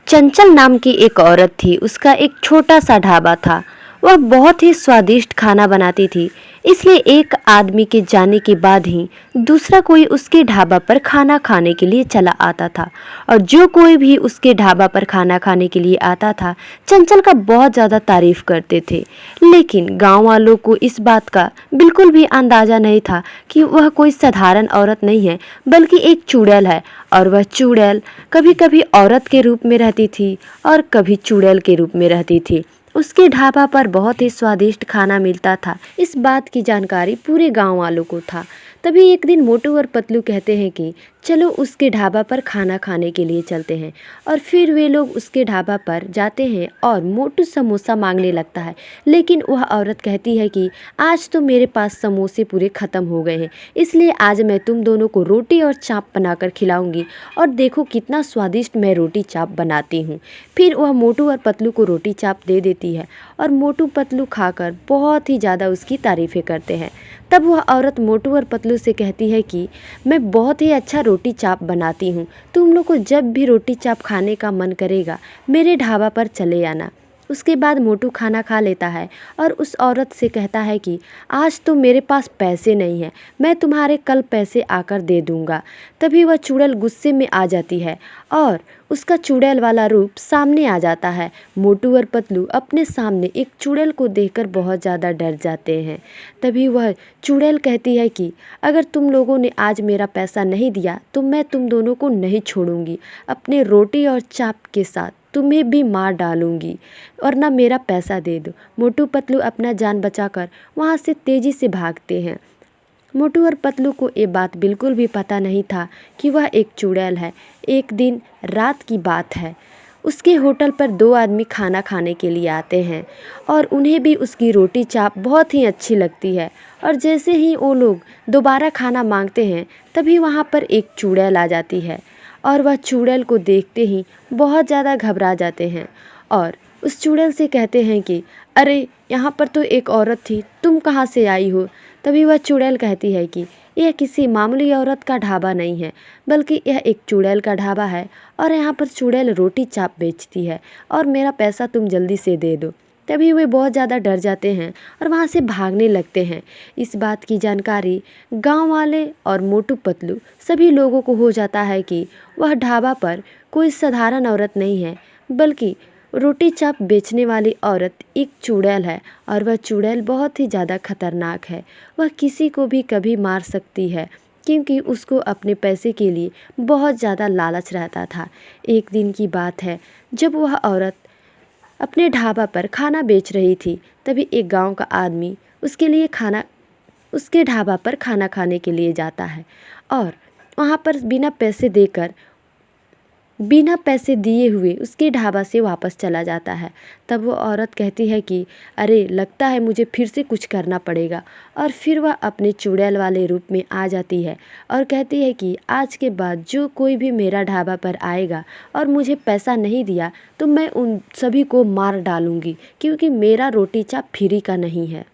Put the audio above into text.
चंचल नाम की एक औरत थी। उसका एक छोटा सा ढाबा था। वह बहुत ही स्वादिष्ट खाना बनाती थी। इसलिए एक आदमी के जाने के बाद ही दूसरा कोई उसके ढाबा पर खाना खाने के लिए चला आता था। और जो कोई भी उसके ढाबा पर खाना खाने के लिए आता था, चंचल का बहुत ज़्यादा तारीफ करते थे। लेकिन गांव वालों को इस बात का बिल्कुल भी अंदाज़ा नहीं था कि वह कोई साधारण औरत नहीं है, बल्कि एक चुड़ैल है। और वह चुड़ैल कभी कभी औरत के रूप में रहती थी और कभी चुड़ैल के रूप में रहती थी। उसके ढाबा पर बहुत ही स्वादिष्ट खाना मिलता था। इस बात की जानकारी पूरे गांव वालों को था। तभी एक दिन मोटू और पतलू कहते हैं कि चलो उसके ढाबा पर खाना खाने के लिए चलते हैं। और फिर वे लोग उसके ढाबा पर जाते हैं और मोटू समोसा मांगने लगता है। लेकिन वह औरत कहती है कि आज तो मेरे पास समोसे पूरे ख़त्म हो गए हैं, इसलिए आज मैं तुम दोनों को रोटी और चाप बनाकर खिलाऊंगी और देखो कितना स्वादिष्ट मैं रोटी चाप बनाती हूँ। फिर वह मोटू और पतलू को रोटी चाप दे देती है और मोटू पतलू खाकर बहुत ही ज़्यादा उसकी तारीफ़ें करते हैं। तब वह औरत मोटू और पतलू से कहती है कि मैं बहुत ही अच्छा रोटी चाप बनाती हूँ, तुम लोग को जब भी रोटी चाप खाने का मन करेगा मेरे ढाबा पर चले आना। उसके बाद मोटू खाना खा लेता है और उस औरत से कहता है कि आज तो मेरे पास पैसे नहीं हैं, मैं तुम्हारे कल पैसे आकर दे दूँगा। तभी वह चुड़ैल गुस्से में आ जाती है और उसका चुड़ैल वाला रूप सामने आ जाता है। मोटू और पतलू अपने सामने एक चुड़ैल को देखकर बहुत ज़्यादा डर जाते हैं। तभी वह चुड़ैल कहती है कि अगर तुम लोगों ने आज मेरा पैसा नहीं दिया तो मैं तुम दोनों को नहीं छोड़ूंगी, अपने रोटी और चाप के साथ तुम्हें भी मार डालूंगी और ना मेरा पैसा दे दो। मोटू पतलू अपना जान बचाकर वहाँ से तेज़ी से भागते हैं। मोटू और पतलू को ये बात बिल्कुल भी पता नहीं था कि वह एक चुड़ैल है। एक दिन रात की बात है, उसके होटल पर दो आदमी खाना खाने के लिए आते हैं और उन्हें भी उसकी रोटी चाप बहुत ही अच्छी लगती है। और जैसे ही वो लोग दोबारा खाना मांगते हैं तभी वहाँ पर एक चुड़ैल आ जाती है और वह चुड़ैल को देखते ही बहुत ज़्यादा घबरा जाते हैं और उस चुड़ैल से कहते हैं कि अरे यहाँ पर तो एक औरत थी, तुम कहाँ से आई हो। तभी वह चुड़ैल कहती है कि यह किसी मामूली औरत का ढाबा नहीं है, बल्कि यह एक चुड़ैल का ढाबा है और यहाँ पर चुड़ैल रोटी चाप बेचती है और मेरा पैसा तुम जल्दी से दे दो। तभी वे बहुत ज़्यादा डर जाते हैं और वहाँ से भागने लगते हैं। इस बात की जानकारी गांव वाले और मोटू पतलू सभी लोगों को हो जाता है कि वह ढाबा पर कोई साधारण औरत नहीं है, बल्कि रोटी चाप बेचने वाली औरत एक चुड़ैल है। और वह चुड़ैल बहुत ही ज़्यादा खतरनाक है। वह किसी को भी कभी मार सकती है क्योंकि उसको अपने पैसे के लिए बहुत ज़्यादा लालच रहता था। एक दिन की बात है, जब वह औरत अपने ढाबा पर खाना बेच रही थी, तभी एक गांव का आदमी उसके ढाबा पर खाना खाने के लिए जाता है और वहाँ पर बिना पैसे दिए हुए उसके ढाबा से वापस चला जाता है। तब वो औरत कहती है कि अरे लगता है मुझे फिर से कुछ करना पड़ेगा। और फिर वह अपने चुड़ैल वाले रूप में आ जाती है और कहती है कि आज के बाद जो कोई भी मेरा ढाबा पर आएगा और मुझे पैसा नहीं दिया तो मैं उन सभी को मार डालूँगी, क्योंकि मेरा रोटी चाप फ्री का नहीं है।